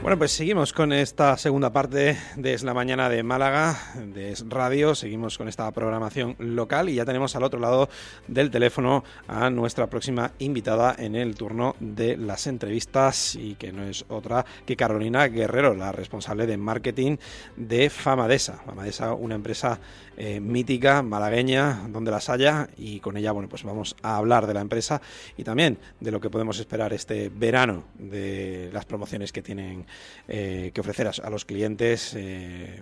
Bueno, pues seguimos con esta segunda parte de Es la Mañana de Málaga, de Es Radio. Seguimos con esta programación local y ya tenemos al otro lado del teléfono a nuestra próxima invitada en el turno de las entrevistas, y que no es otra que Carolina Guerrero, la responsable de marketing de Famadesa. Famadesa, una empresa mítica, malagueña, donde las haya, y con ella, bueno, pues vamos a hablar de la empresa y también de lo que podemos esperar este verano, de las promociones que tienen que ofrecer a los clientes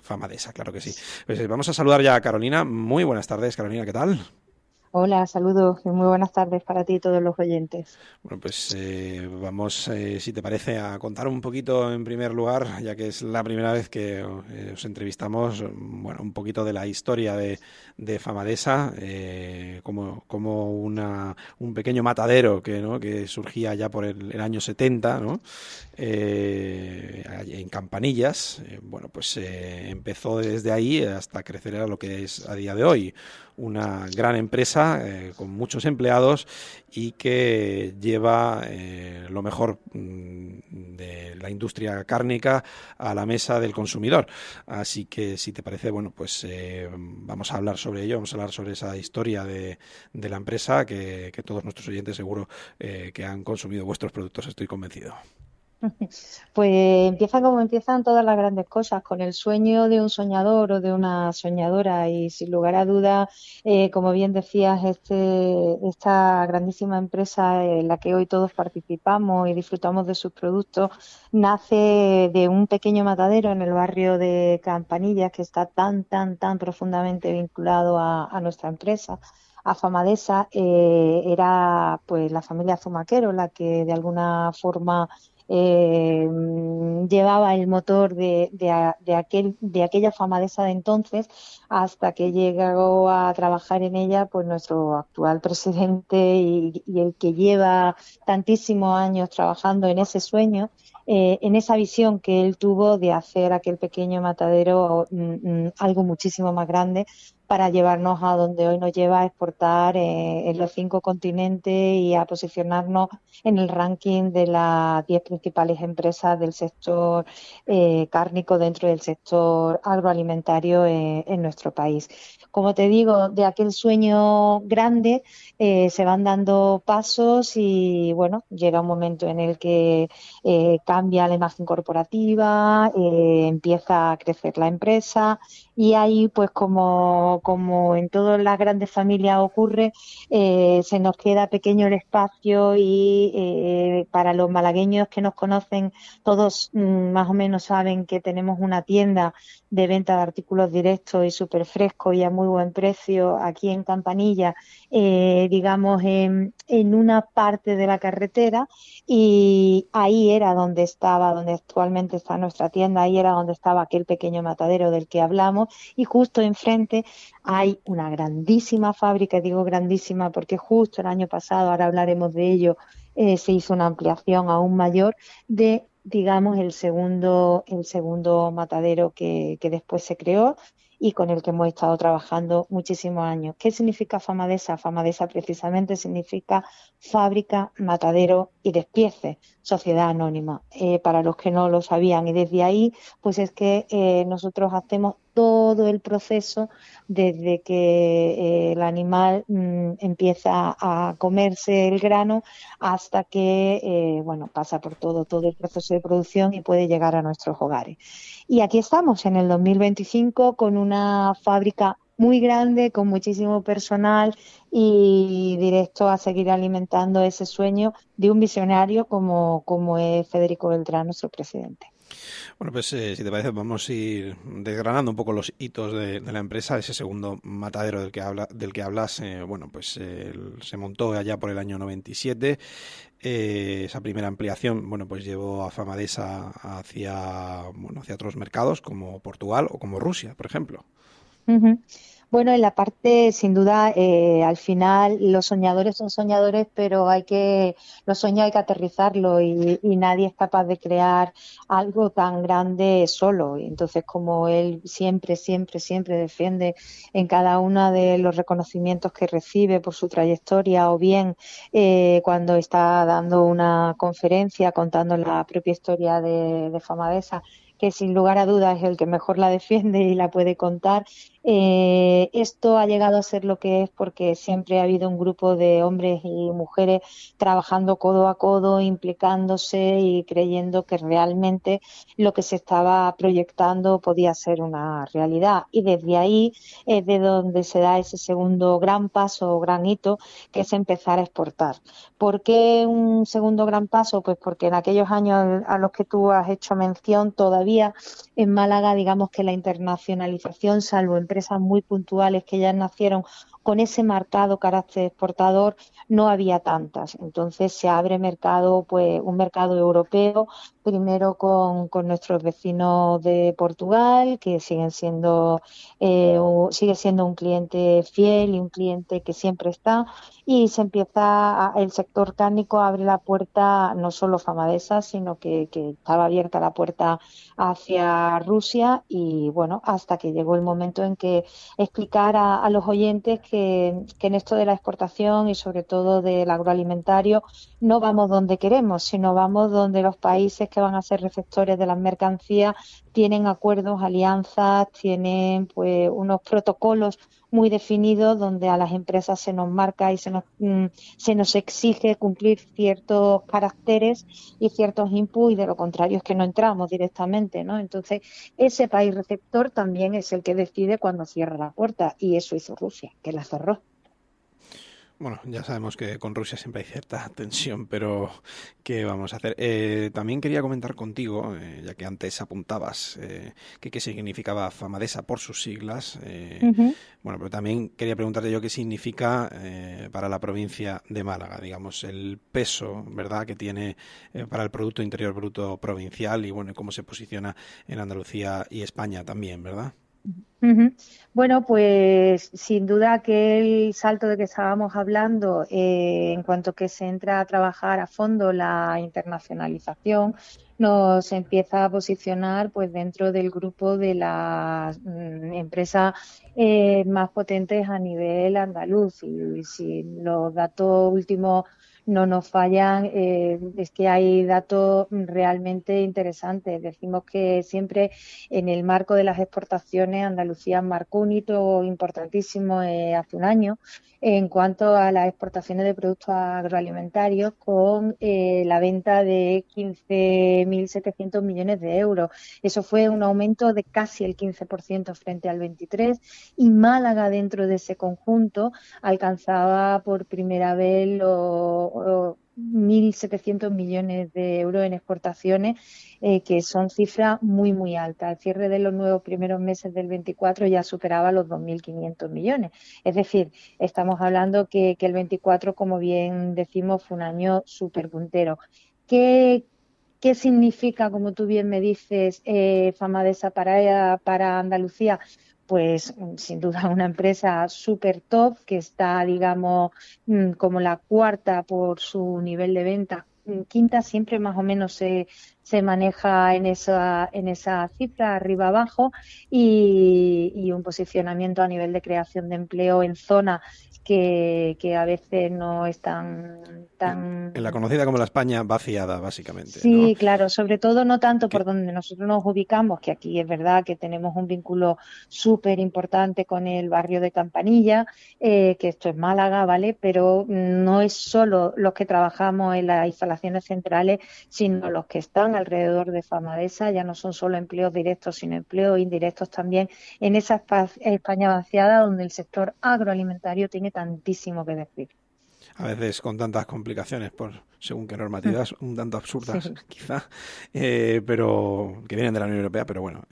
Famadesa, claro que sí. Pues vamos a saludar ya a Carolina. Muy buenas tardes, Carolina, ¿qué tal? Hola, saludos y muy buenas tardes para ti y todos los oyentes. Bueno, pues vamos, si te parece, a contar un poquito en primer lugar, ya que es la primera vez que os entrevistamos, bueno, un poquito de la historia de Famadesa, como un pequeño matadero ¿no?, que surgía ya por el año 70, ¿no? En Campanillas. Bueno, pues empezó desde ahí hasta crecer a lo que es a día de hoy una gran empresa con muchos empleados y que lleva lo mejor de la industria cárnica a la mesa del consumidor. Así que, si te parece, bueno, pues vamos a hablar sobre ello, vamos a hablar sobre esa historia de la empresa que todos nuestros oyentes seguro que han consumido vuestros productos, estoy convencido. Pues empieza como empiezan todas las grandes cosas, con el sueño de un soñador o de una soñadora y sin lugar a dudas, como bien decías, esta grandísima empresa en la que hoy todos participamos y disfrutamos de sus productos, nace de un pequeño matadero en el barrio de Campanillas que está tan profundamente vinculado a nuestra empresa. A Famadesa, era pues la familia Zumaquero la que de alguna forma llevaba el motor de aquella Famadesa de entonces, hasta que llegó a trabajar en ella pues nuestro actual presidente y el que lleva tantísimos años trabajando en ese sueño. En esa visión que él tuvo de hacer aquel pequeño matadero algo muchísimo más grande, para llevarnos a donde hoy nos lleva a exportar en los 5 continentes y a posicionarnos en el ranking de las 10 principales empresas del sector cárnico dentro del sector agroalimentario en nuestro país. Como te digo, de aquel sueño grande se van dando pasos y bueno, llega un momento en el que cambia la imagen corporativa, empieza a crecer la empresa y ahí, pues como en todas las grandes familias ocurre, se nos queda pequeño el espacio y para los malagueños que nos conocen, todos más o menos saben que tenemos una tienda de venta de artículos directos y súper frescos y a muy buen precio aquí en Campanilla, digamos en una parte de la carretera, y ahí era donde estaba, donde actualmente está nuestra tienda, ahí era donde estaba aquel pequeño matadero del que hablamos, y justo enfrente hay una grandísima fábrica. Digo grandísima porque justo el año pasado, ahora hablaremos de ello, se hizo una ampliación aún mayor de, digamos, el segundo matadero que después se creó y con el que hemos estado trabajando muchísimos años. ¿Qué significa Famadesa? Famadesa precisamente significa fábrica, matadero y despiece, sociedad anónima, para los que no lo sabían. Y desde ahí, pues es que nosotros hacemos todo el proceso desde que el animal empieza a comerse el grano hasta que bueno, pasa por todo el proceso de producción y puede llegar a nuestros hogares. Y aquí estamos en el 2025 con una fábrica muy grande, con muchísimo personal y directo a seguir alimentando ese sueño de un visionario como es Federico Beltrán, nuestro presidente. Bueno, pues si te parece, vamos a ir desgranando un poco los hitos de la empresa. Ese segundo matadero del que hablas, bueno, pues se montó allá por el año 97. Esa primera ampliación, bueno, pues llevó a Famadesa hacia otros mercados como Portugal o como Rusia, por ejemplo. Uh-huh. Bueno, en la parte, sin duda, al final los soñadores son soñadores, pero los sueños hay que aterrizarlo y nadie es capaz de crear algo tan grande solo. Entonces, como él siempre, siempre, siempre defiende en cada uno de los reconocimientos que recibe por su trayectoria o bien cuando está dando una conferencia contando la propia historia de Famadesa, que sin lugar a dudas es el que mejor la defiende y la puede contar. Esto ha llegado a ser lo que es porque siempre ha habido un grupo de hombres y mujeres trabajando codo a codo, implicándose y creyendo que realmente lo que se estaba proyectando podía ser una realidad. Y desde ahí es de donde se da ese segundo gran paso o gran hito, que es empezar a exportar. ¿Por qué un segundo gran paso? Pues porque en aquellos años a los que tú has hecho mención, todavía en Málaga, digamos que la internacionalización, salvo empresas muy puntuales que ya nacieron con ese marcado carácter exportador, no había tantas. Entonces se abre mercado, pues un mercado europeo, primero con nuestros vecinos de Portugal, que sigue siendo un cliente fiel y un cliente que siempre está, y el sector cárnico abre la puerta, no solo Famedesa, sino que estaba abierta la puerta hacia Rusia y bueno, hasta que llegó el momento en que explicar a los oyentes que en esto de la exportación y sobre todo del agroalimentario no vamos donde queremos, sino vamos donde los países que van a ser receptores de las mercancías tienen acuerdos, alianzas, tienen pues unos protocolos muy definidos donde a las empresas se nos marca y se nos exige cumplir ciertos caracteres y ciertos inputs, y de lo contrario es que no entramos directamente, ¿no? Entonces, ese país receptor también es el que decide cuando cierra la puerta, y eso hizo Rusia, que la cerró. Bueno, ya sabemos que con Rusia siempre hay cierta tensión, pero ¿qué vamos a hacer? También quería comentar contigo, ya que antes apuntabas que qué significaba Famedesa por sus siglas. Ujú. Bueno, pero también quería preguntarte yo qué significa para la provincia de Málaga, digamos, el peso, ¿verdad?, que tiene para el Producto Interior Bruto provincial y, bueno, cómo se posiciona en Andalucía y España también, ¿verdad? Ujú. Bueno, pues sin duda aquel salto de que estábamos hablando, en cuanto que se entra a trabajar a fondo la internacionalización, nos empieza a posicionar pues dentro del grupo de las empresas más potentes a nivel andaluz. Y si los datos últimos no nos fallan, es que hay datos realmente interesantes. Decimos que siempre en el marco de las exportaciones, Andalucía marcó un hito importantísimo hace un año en cuanto a las exportaciones de productos agroalimentarios, con la venta de 15.700 millones de euros. Eso fue un aumento de casi el 15% frente al 23, y Málaga, dentro de ese conjunto, alcanzaba por primera vez los 1.700 millones de euros en exportaciones, que son cifras muy, muy altas. Al cierre de los nuevos primeros meses del 24 ya superaba los 2.500 millones. Es decir, estamos hablando que el 24, como bien decimos, fue un año súper puntero. ¿Qué, ¿Qué significa, como tú bien me dices, Famedesa para Andalucía? Pues sin duda una empresa súper top que está, digamos, como la cuarta por su nivel de venta. Quinta siempre más o menos se maneja en esa cifra, arriba abajo, y un posicionamiento a nivel de creación de empleo en zona que a veces no es En la tan. conocida como la España vaciada, básicamente, ¿no? Sí, claro, sobre todo no tanto por Que, donde nosotros nos ubicamos, que aquí es verdad que tenemos un vínculo súper importante con el barrio de Campanilla, que esto es Málaga, ¿vale? Pero no es solo los que trabajamos en las instalaciones centrales, sino los que están alrededor de Famedesa. Ya no son solo empleos directos, sino empleos indirectos también en esa España vaciada, donde el sector agroalimentario tiene tantísimo que decir. a veces con tantas complicaciones según qué normativas un tanto absurdas, quizá, pero que vienen de la Unión Europea, pero bueno,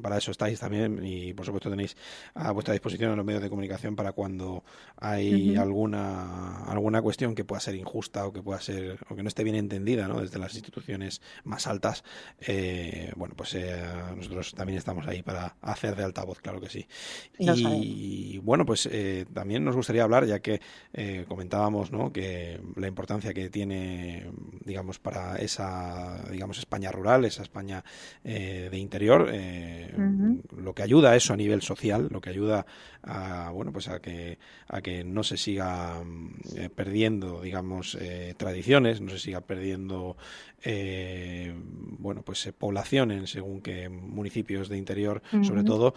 para eso estáis también y por supuesto tenéis a vuestra disposición en los medios de comunicación para cuando hay Ujú. alguna cuestión que pueda ser injusta o que pueda ser o que no esté bien entendida, ¿no? Desde las instituciones más altas, bueno, pues nosotros también estamos ahí para hacer de altavoz, claro que sí. Lo sabemos. Y bueno, pues también nos gustaría hablar, ya que comentábamos, ¿no? Que la importancia que tiene, digamos, para esa, digamos, España rural, esa España de interior, Ujú. lo que ayuda a eso a nivel social, lo que ayuda a, bueno, pues a que no se siga perdiendo, digamos, tradiciones, no se siga perdiendo, bueno, pues población en según qué municipios de interior, sobre Ujú. todo.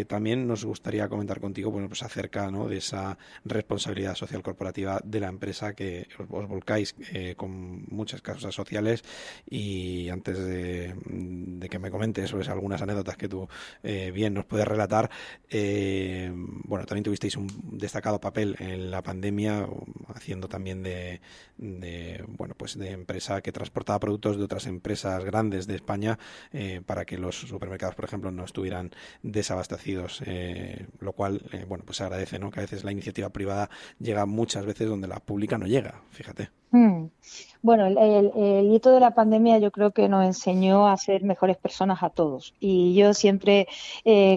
También nos gustaría comentar contigo, bueno, pues acerca, ¿no? De esa responsabilidad social corporativa de la empresa que os volcáis con muchas causas sociales y antes de que me comentes sobre algunas anécdotas que tú bien nos puedes relatar, bueno, también tuvisteis un destacado papel en la pandemia haciendo también bueno, pues de empresa que transportaba productos de otras empresas grandes de España para que los supermercados, por ejemplo, no estuvieran desabastecidos, lo cual, bueno, pues se agradece, ¿no? Que a veces la iniciativa privada llega muchas veces donde la pública no llega, fíjate. Mm. Bueno, el hito de la pandemia yo creo que nos enseñó a ser mejores personas a todos. Y yo siempre,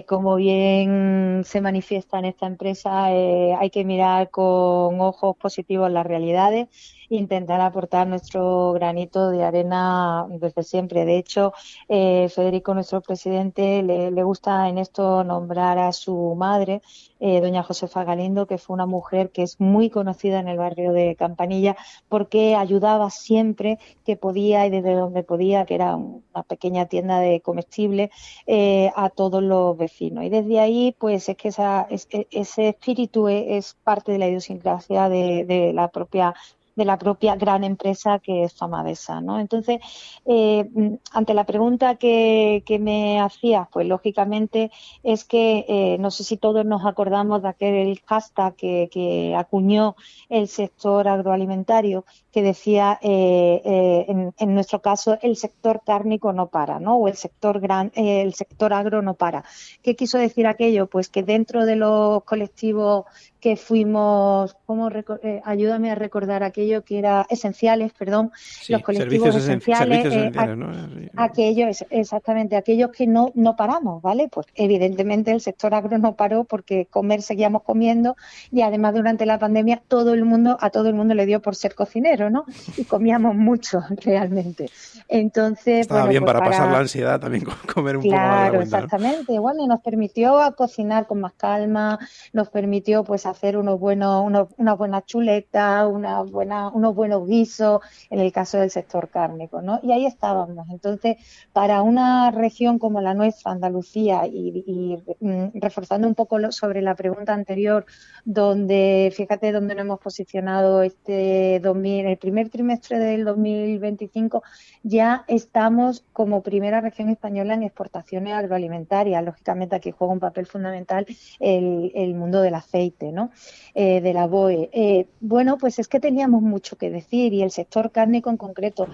como bien se manifiesta en esta empresa, hay que mirar con ojos positivos las realidades e intentar aportar nuestro granito de arena desde siempre. De hecho, Federico, nuestro presidente, le gusta en esto nombrar a su madre, doña Josefa Galindo, que fue una mujer que es muy conocida en el barrio de Campanilla porque ayudaba siempre que podía y desde donde podía, que era una pequeña tienda de comestibles, a todos los vecinos. Y desde ahí, pues es que ese espíritu es parte de la idiosincrasia de la propia gran empresa que es Famadesa, ¿no? Entonces, ante la pregunta que me hacías, pues lógicamente es que no sé si todos nos acordamos de aquel hashtag que acuñó el sector agroalimentario que decía, en nuestro caso, el sector cárnico no para, ¿no? O el sector agro no para. ¿Qué quiso decir aquello? Pues que dentro de los colectivos que fuimos, ayúdame a recordar aquello que era esenciales, perdón, los Sí, colectivos esenciales, servicios esenciales, ¿no? Sí. aquellos, exactamente, aquellos que no paramos, ¿vale? Pues evidentemente el sector agro no paró porque comer seguíamos comiendo y además durante la pandemia a todo el mundo le dio por ser cocinero, ¿no? Y comíamos mucho realmente. Entonces, Estaba bueno, bien pues para pasar la para. ansiedad también comer un poco más de la Claro, cuenta, ¿no? exactamente. Bueno, y nos permitió a cocinar con más calma, nos permitió pues hacer unas buenas chuletas, unos buenos guisos, en el caso del sector cárnico, ¿no? Y ahí estábamos. Entonces, para una región como la nuestra, Andalucía, reforzando un poco sobre la pregunta anterior, fíjate dónde nos hemos posicionado el primer trimestre del 2025 ya estamos como primera región española en exportaciones agroalimentarias. Lógicamente aquí juega un papel fundamental el mundo del aceite, ¿no? De la BOE. Bueno, pues es que teníamos mucho que decir y el sector cárnico en concreto.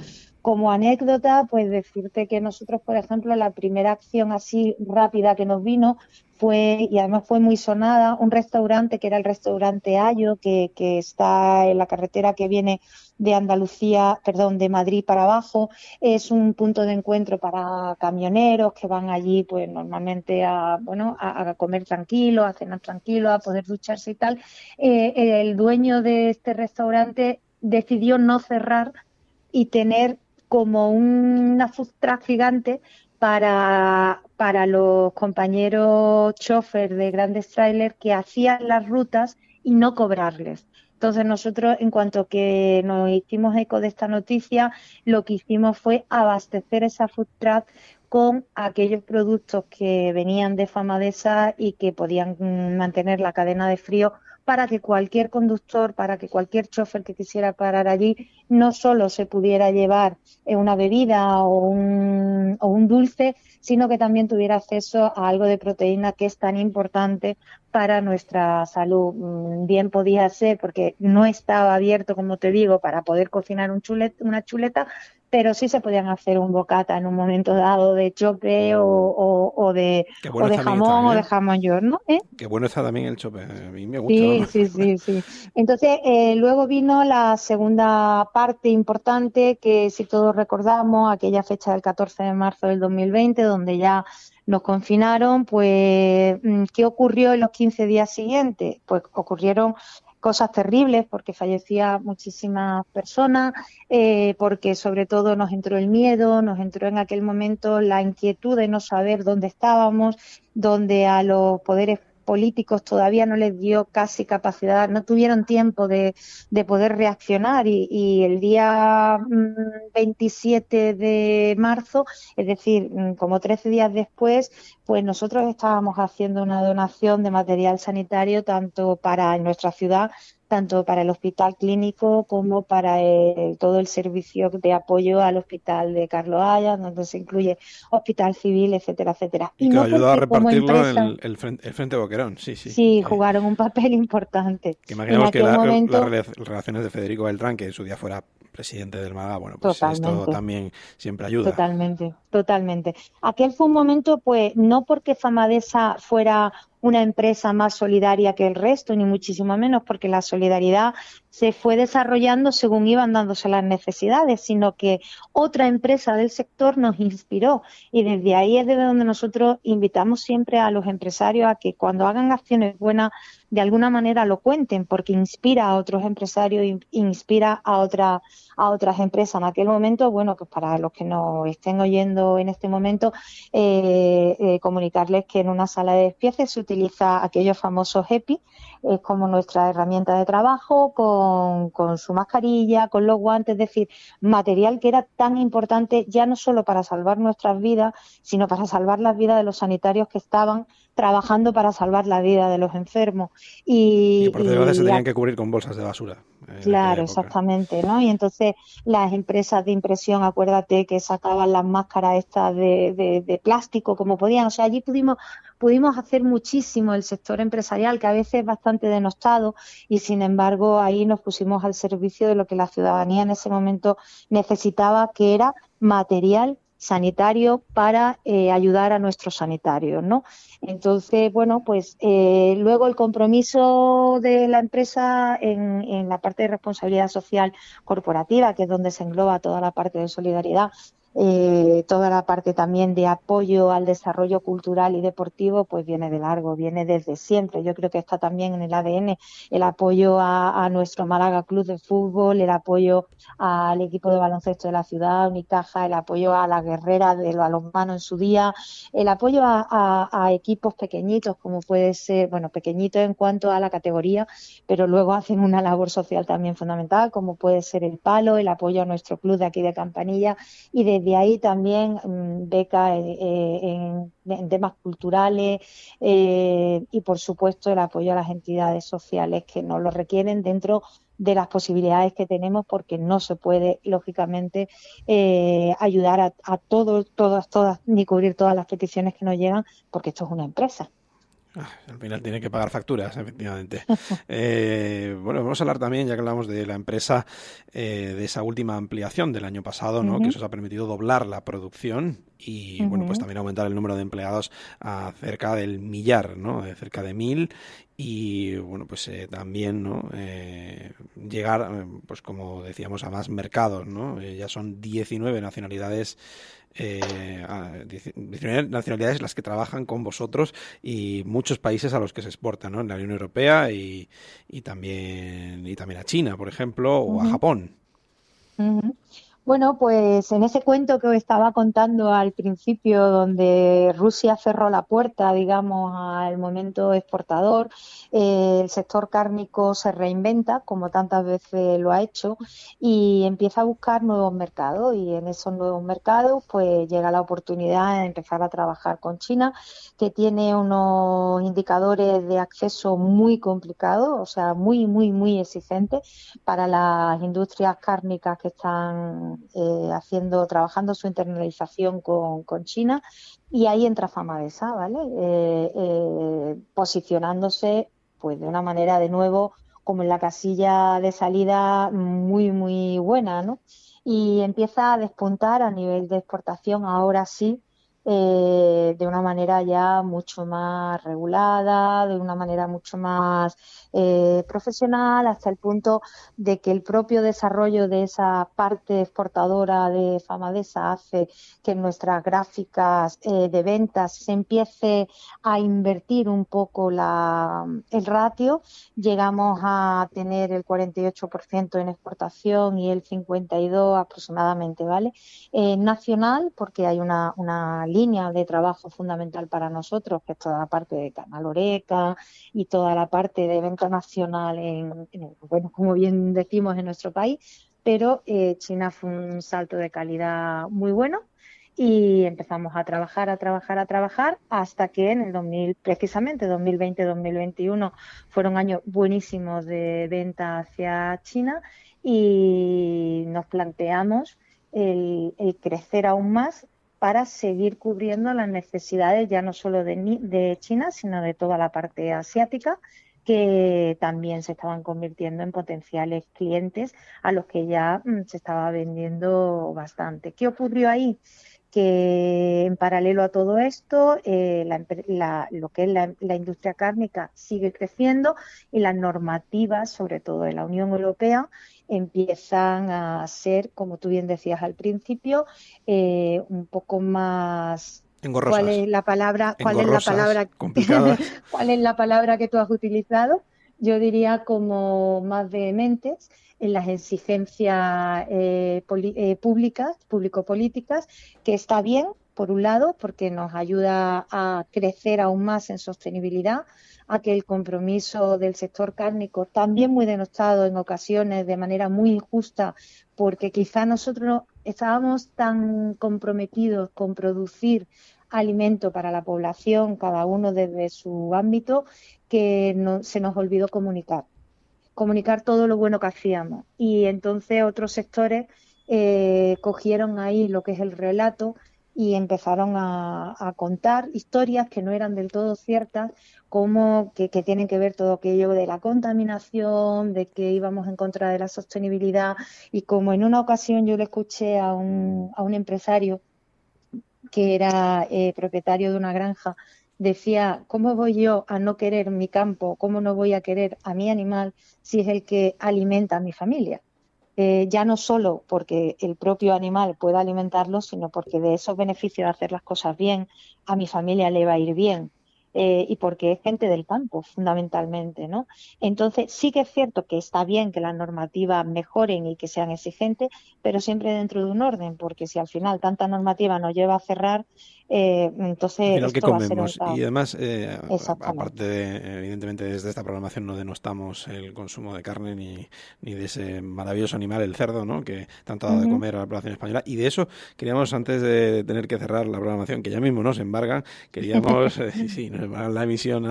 Como anécdota, pues decirte que nosotros, por ejemplo, la primera acción así rápida que nos vino y además fue muy sonada, un restaurante que era el restaurante Ayo, que está en la carretera que viene de Andalucía, perdón, de Madrid para abajo. Es un punto de encuentro para camioneros que van allí, pues normalmente a comer tranquilo, a cenar tranquilo, a poder ducharse y tal. El dueño de este restaurante decidió no cerrar y tener como una food truck gigante para los compañeros chofer de grandes trailers que hacían las rutas y no cobrarles. Entonces nosotros, en cuanto que nos hicimos eco de esta noticia, lo que hicimos fue abastecer esa food truck con aquellos productos que venían de Famadesa y que podían mantener la cadena de frío para que cualquier conductor, para que cualquier chofer que quisiera parar allí, no solo se pudiera llevar una bebida o un dulce, sino que también tuviera acceso a algo de proteína que es tan importante para nuestra salud. Bien podía ser porque no estaba abierto, como te digo, para poder cocinar una chuleta, pero sí se podían hacer un bocata en un momento dado de chope Qué o bueno de está también, jamón o de ¿eh? jamón york, ¿no? ¿Eh? Qué bueno está también el chope. A mí me gusta, Sí, vamos. sí, sí, sí. Entonces, luego vino la segunda parte importante, que si todos recordamos, aquella fecha del 14 de marzo del 2020, donde ya nos confinaron, pues, ¿qué ocurrió en los 15 días siguientes? Pues ocurrieron cosas terribles porque fallecían muchísimas personas, porque sobre todo nos entró el miedo, nos entró en aquel momento la inquietud de no saber dónde estábamos, donde a los poderes políticos todavía no les dio casi capacidad, no tuvieron tiempo de poder reaccionar y el día 27 de marzo, es decir, como 13 días después, pues nosotros estábamos haciendo una donación de material sanitario tanto para nuestra ciudad, tanto para el hospital clínico como para todo el servicio de apoyo al hospital de Carlos Haya, donde se incluye hospital civil, etcétera, etcétera. Y Y que no ayudó a porque como repartirlo empresa el Frente Boquerón, sí, sí. sí jugaron un papel importante. Que En imaginamos que aquel las momento, relaciones de Federico Beltrán, que en su día fuera presidente del Málaga, bueno, pues esto totalmente. también siempre ayuda. Totalmente, totalmente. Aquel fue un momento, pues, no porque Famadesa fuera una empresa más solidaria que el resto, ni muchísimo menos, porque la solidaridad se fue desarrollando según iban dándose las necesidades, sino que otra empresa del sector nos inspiró y desde ahí es desde donde nosotros invitamos siempre a los empresarios a que cuando hagan acciones buenas, de alguna manera lo cuenten, porque inspira a otros empresarios, inspira a otras empresas. En aquel momento, bueno, pues para los que nos estén oyendo en este momento, comunicarles que en una sala de despiece se utiliza aquellos famosos EPI, es como nuestra herramienta de trabajo, con su mascarilla, con los guantes, es decir, material que era tan importante ya no solo para salvar nuestras vidas, sino para salvar las vidas de los sanitarios que estaban trabajando para salvar la vida de los enfermos. Y que por desgracia se Y tenían que cubrir con bolsas de basura en aquella claro, época. exactamente, ¿no? Y entonces las empresas de impresión, acuérdate que sacaban las máscaras estas de plástico como podían. O sea, allí pudimos hacer muchísimo el sector empresarial, que a veces es bastante denostado, y sin embargo ahí nos pusimos al servicio de lo que la ciudadanía en ese momento necesitaba, que era material sanitario para ayudar a nuestros sanitarios, ¿no? Entonces, bueno, pues luego el compromiso de la empresa en la parte de responsabilidad social corporativa, que es donde se engloba toda la parte de solidaridad, toda la parte también de apoyo al desarrollo cultural y deportivo, pues viene de largo, viene desde siempre. Yo creo que está también en el ADN el apoyo a nuestro Málaga Club de Fútbol, el apoyo al equipo de baloncesto de la ciudad, Unicaja, el apoyo a la guerrera del balonmano en su día, el apoyo a equipos pequeñitos, como puede ser, bueno, pequeñitos en cuanto a la categoría, pero luego hacen una labor social también fundamental, como puede ser el Palo, el apoyo a nuestro club de aquí de Campanilla, y desde ahí también becas en temas culturales y, por supuesto, el apoyo a las entidades sociales que nos lo requieren dentro de las posibilidades que tenemos, porque no se puede, lógicamente, ayudar a todos, todas, ni cubrir todas las peticiones que nos llegan, porque esto es una empresa. Al final tiene que pagar facturas, efectivamente. Bueno, vamos a hablar también, ya que hablamos de la empresa, de esa última ampliación del año pasado, ¿no? Que eso os ha permitido doblar la producción y, bueno, pues también aumentar el número de empleados a cerca del millar, ¿no? De cerca de 1000 y, bueno, pues también, ¿no? Llegar, pues como decíamos, a más mercados, ¿no? Ya son 19 nacionalidades 19 nacionalidades las que trabajan con vosotros y muchos países a los que se exporta, ¿no? En la Unión Europea y también a China, por ejemplo, o a Japón. Bueno, pues en ese cuento que os estaba contando al principio, donde Rusia cerró la puerta, digamos, al momento exportador, el sector cárnico se reinventa, como tantas veces lo ha hecho, y empieza a buscar nuevos mercados. Y en esos nuevos mercados, pues llega la oportunidad de empezar a trabajar con China, que tiene unos indicadores de acceso muy complicados, o sea, muy, muy, muy exigentes para las industrias cárnicas que están trabajando su internalización con China, y ahí entra Famadesa, ¿vale? Posicionándose pues de una manera de nuevo como en la casilla de salida muy, muy buena, ¿no? Y empieza a despuntar a nivel de exportación, ahora sí, de una manera ya mucho más regulada, de una manera mucho más profesional, hasta el punto de que el propio desarrollo de esa parte exportadora de Famadesa hace que en nuestras gráficas de ventas se empiece a invertir un poco el ratio. Llegamos a tener el 48% en exportación y el 52% aproximadamente, ¿vale? Nacional, porque hay una línea de trabajo fundamental para nosotros, que es toda la parte de Canal Oreca y toda la parte de venta nacional bueno, como bien decimos, en nuestro país, pero China fue un salto de calidad muy bueno y empezamos a trabajar, hasta que en el 2000, precisamente 2020-2021 fueron años buenísimos de venta hacia China, y nos planteamos el crecer aún más para seguir cubriendo las necesidades ya no solo de China, sino de toda la parte asiática, que también se estaban convirtiendo en potenciales clientes a los que ya se estaba vendiendo bastante. ¿Qué ocurrió ahí? Que en paralelo a todo esto, lo que es la industria cárnica sigue creciendo, y las normativas, sobre todo de la Unión Europea, empiezan a ser, como tú bien decías al principio, un poco más. ¿Cuál Engorrosas, es la palabra? ¿Cuál es la engorrosas, palabra? complicadas. ¿Cuál es la palabra que tú has utilizado? Yo diría como más vehementes en las exigencias públicas, público-políticas, que está bien, por un lado, porque nos ayuda a crecer aún más en sostenibilidad, a que el compromiso del sector cárnico, también muy denostado en ocasiones de manera muy injusta, porque quizá nosotros estábamos tan comprometidos con producir alimento para la población, cada uno desde su ámbito, que se nos olvidó comunicar todo lo bueno que hacíamos. Y entonces otros sectores cogieron ahí lo que es el relato y empezaron a contar historias que no eran del todo ciertas, como que tienen que ver todo aquello de la contaminación, de que íbamos en contra de la sostenibilidad. Y como en una ocasión yo le escuché a un empresario que era propietario de una granja, decía: ¿cómo voy yo a no querer mi campo? ¿Cómo no voy a querer a mi animal si es el que alimenta a mi familia? Ya no solo porque el propio animal pueda alimentarlo, sino porque de esos beneficios de hacer las cosas bien, a mi familia le va a ir bien. Y porque es gente del campo, fundamentalmente, ¿no? Entonces, sí que es cierto que está bien que las normativas mejoren y que sean exigentes, pero siempre dentro de un orden, porque si al final tanta normativa nos lleva a cerrar, Al entonces final, ¿qué esto va a ser un comemos? Y caos. además, aparte Exactamente. de, evidentemente, desde esta programación no denostamos el consumo de carne ni de ese maravilloso animal, el cerdo, ¿no? Que tanto ha dado de Ujú. comer a la población española. Y de eso queríamos, antes de tener que cerrar la programación, que ya mismo nos embargan, queríamos, sí, sí, nos embargan la emisión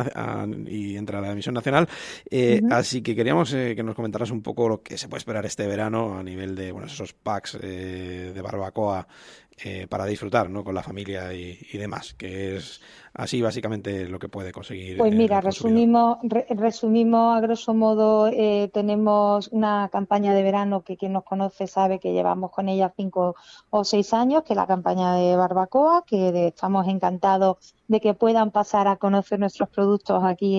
y entra la emisión nacional. Ujú. Así que queríamos que nos comentaras un poco lo que se puede esperar este verano a nivel de, bueno, esos packs de barbacoa para disfrutar, ¿no? Con la familia y demás, que es así básicamente lo que puede conseguir Pues mira, el consumidor. resumimos a grosso modo. Tenemos una campaña de verano que quien nos conoce sabe que llevamos con ella 5 o 6 años, que es la campaña de barbacoa, estamos encantados de que puedan pasar a conocer nuestros productos aquí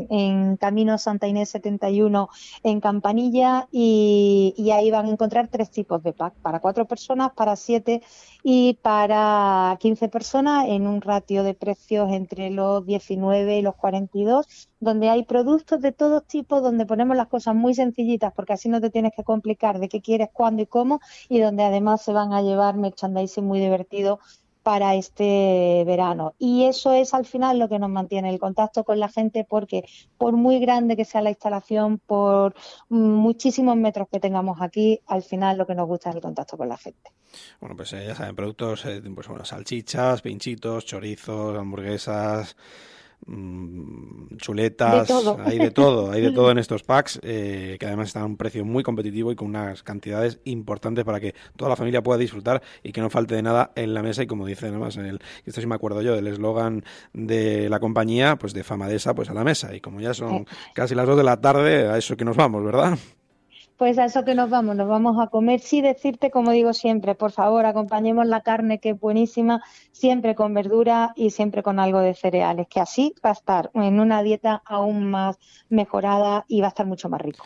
en Camino Santa Inés 71 en Campanilla, y ahí van a encontrar 3 tipos de pack: para 4 personas, para 7 y para 15 personas en un ratio de precios entre los 19 y los 42, donde hay productos de todos tipos, donde ponemos las cosas muy sencillitas porque así no te tienes que complicar de qué quieres, cuándo y cómo, y donde además se van a llevar merchandising muy divertido para este verano. Y eso es al final lo que nos mantiene el contacto con la gente, porque por muy grande que sea la instalación, por muchísimos metros que tengamos aquí, al final lo que nos gusta es el contacto con la gente. Bueno, pues ya saben, productos, pues bueno, salchichas, pinchitos, chorizos, hamburguesas, De chuletas, todo. hay de todo en estos packs, que además están a un precio muy competitivo y con unas cantidades importantes para que toda la familia pueda disfrutar y que no falte de nada en la mesa. Y como dice además esto sí me acuerdo yo, del eslogan de la compañía, pues de Famadesa, pues a la mesa. Y como ya son casi las 2 de la tarde, a eso que nos vamos, ¿verdad? Pues a eso que nos vamos a comer. Sí decirte, como digo siempre, por favor, acompañemos la carne que es buenísima, siempre con verdura y siempre con algo de cereales, que así va a estar en una dieta aún más mejorada y va a estar mucho más rico.